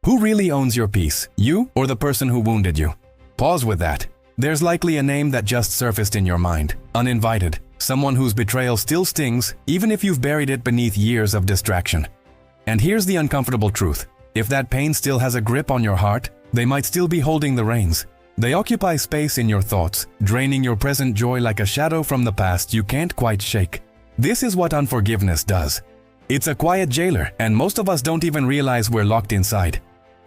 Who really owns your peace, you or the person who wounded you? Pause with that. There's likely a name that just surfaced in your mind, uninvited, someone whose betrayal still stings, even if you've buried it beneath years of distraction. And here's the uncomfortable truth. If that pain still has a grip on your heart, they might still be holding the reins. They occupy space in your thoughts, draining your present joy like a shadow from the past you can't quite shake. This is what unforgiveness does. It's a quiet jailer, and most of us don't even realize we're locked inside.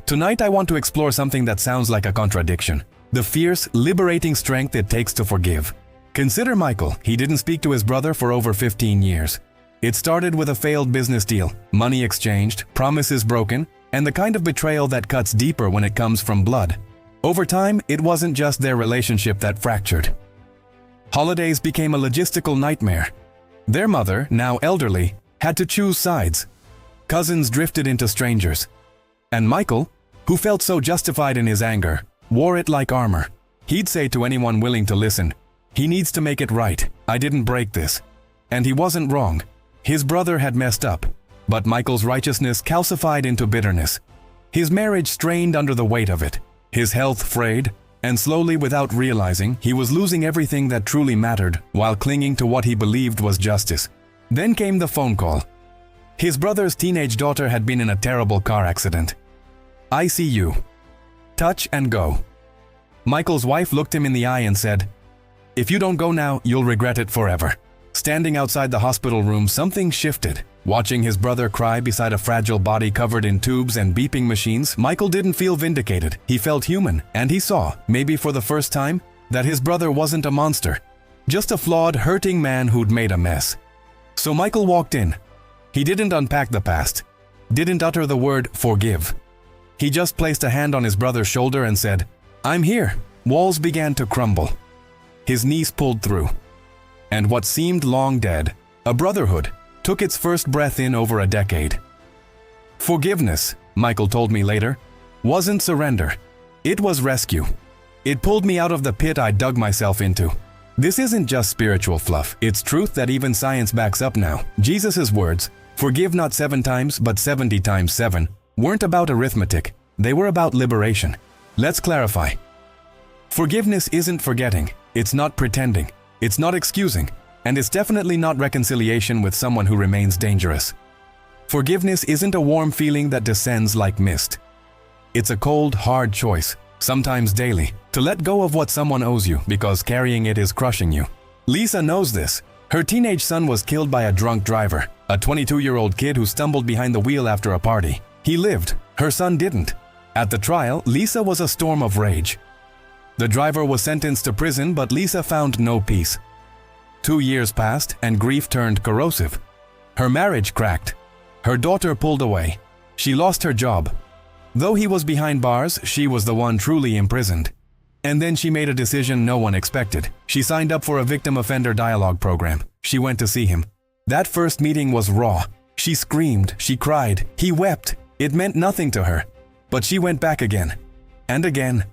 Tonight I want to explore something that sounds like a contradiction. The fierce, liberating strength it takes to forgive. Consider Michael. He didn't speak to his brother for over 15 years. It started with a failed business deal, money exchanged, promises broken, and the kind of betrayal that cuts deeper when it comes from blood. Over time, it wasn't just their relationship that fractured. Holidays became a logistical nightmare. Their mother, now elderly, had to choose sides. Cousins drifted into strangers. And Michael, who felt so justified in his anger, wore it like armor. He'd say to anyone willing to listen, "He needs to make it right. I didn't break this." And he wasn't wrong. His brother had messed up, but Michael's righteousness calcified into bitterness. His marriage strained under the weight of it, his health frayed, and slowly, without realizing, he was losing everything that truly mattered while clinging to what he believed was justice. Then came the phone call. His brother's teenage daughter had been in a terrible car accident. ICU. Touch and go. Michael's wife looked him in the eye and said, "If you don't go now, you'll regret it forever." Standing outside the hospital room, something shifted. Watching his brother cry beside a fragile body covered in tubes and beeping machines, Michael didn't feel vindicated. He felt human, and he saw, maybe for the first time, that his brother wasn't a monster, just a flawed, hurting man who'd made a mess. So Michael walked in. He didn't unpack the past, didn't utter the word forgive. He just placed a hand on his brother's shoulder and said, "I'm here." Walls began to crumble. His knees pulled through. And what seemed long dead, a brotherhood, took its first breath in over a decade. Forgiveness, Michael told me later, wasn't surrender. It was rescue. It pulled me out of the pit I dug myself into. This isn't just spiritual fluff. It's truth that even science backs up now. Jesus' words, "Forgive not 7 times, but 70 times 7, weren't about arithmetic. They were about liberation. Let's clarify. Forgiveness isn't forgetting. It's not pretending. It's not excusing. And it's definitely not reconciliation with someone who remains dangerous. Forgiveness isn't a warm feeling that descends like mist. It's a cold, hard choice, sometimes daily, to let go of what someone owes you because carrying it is crushing you. Lisa knows this. Her teenage son was killed by a drunk driver, a 22-year-old kid who stumbled behind the wheel after a party. He lived. Her son didn't. At the trial, Lisa was a storm of rage. The driver was sentenced to prison, but Lisa found no peace. 2 years passed, and grief turned corrosive. Her marriage cracked. Her daughter pulled away. She lost her job. Though he was behind bars, she was the one truly imprisoned. And then she made a decision no one expected. She signed up for a victim offender dialogue program. She went to see him. That first meeting was raw. She screamed, she cried, he wept. It meant nothing to her. But she went back again. And again.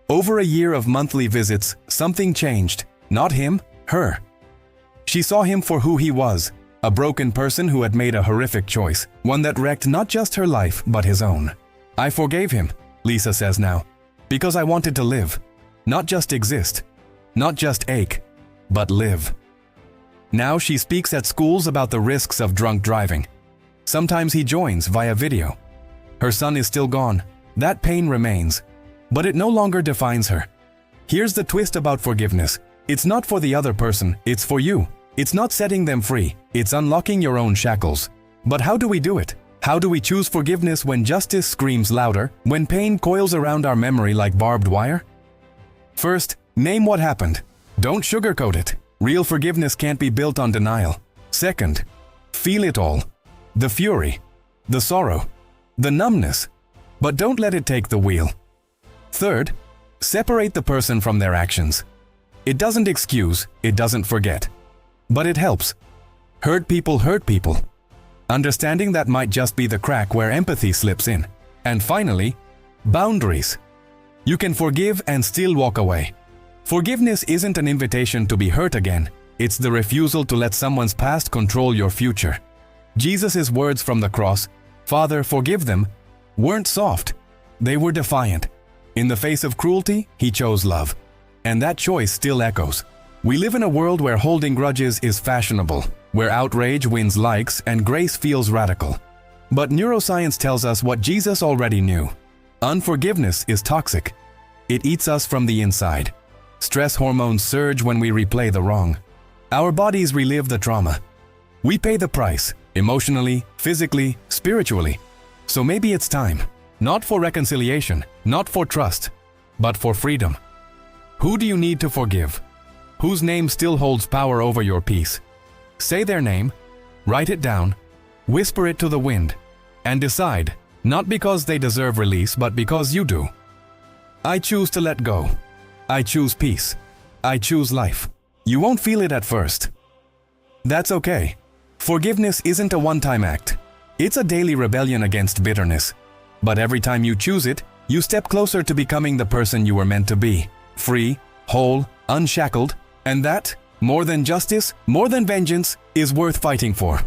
Over a year of monthly visits, something changed. Not him, her. She saw him for who he was, a broken person who had made a horrific choice, one that wrecked not just her life, but his own. "I forgave him," Lisa says now, "because I wanted to live. Not just exist. Not just ache, but live." Now she speaks at schools about the risks of drunk driving. Sometimes he joins via video. Her son is still gone. That pain remains, but it no longer defines her. Here's the twist about forgiveness. It's not for the other person, it's for you. It's not setting them free, it's unlocking your own shackles. But how do we do it? How do we choose forgiveness when justice screams louder, when pain coils around our memory like barbed wire? First, name what happened. Don't sugarcoat it. Real forgiveness can't be built on denial. Second, feel it all. The fury, the sorrow, the numbness. But don't let it take the wheel. Third, separate the person from their actions. It doesn't excuse, it doesn't forget. But it helps. Hurt people hurt people. Understanding that might just be the crack where empathy slips in. And finally, boundaries. You can forgive and still walk away. Forgiveness isn't an invitation to be hurt again. It's the refusal to let someone's past control your future. Jesus' words from the cross, "Father, forgive them," weren't soft. They were defiant. In the face of cruelty, he chose love. And that choice still echoes. We live in a world where holding grudges is fashionable, where outrage wins likes and grace feels radical. But neuroscience tells us what Jesus already knew. Unforgiveness is toxic. It eats us from the inside. Stress hormones surge when we replay the wrong. Our bodies relive the trauma. We pay the price, emotionally, physically, spiritually. So maybe it's time, not for reconciliation, not for trust, but for freedom. Who do you need to forgive? Whose name still holds power over your peace? Say their name, write it down, whisper it to the wind, and decide, not because they deserve release, but because you do. I choose to let go. I choose peace. I choose life. You won't feel it at first. That's okay. Forgiveness isn't a one-time act. It's a daily rebellion against bitterness. But every time you choose it, you step closer to becoming the person you were meant to be. Free, whole, unshackled, and that, more than justice, more than vengeance, is worth fighting for.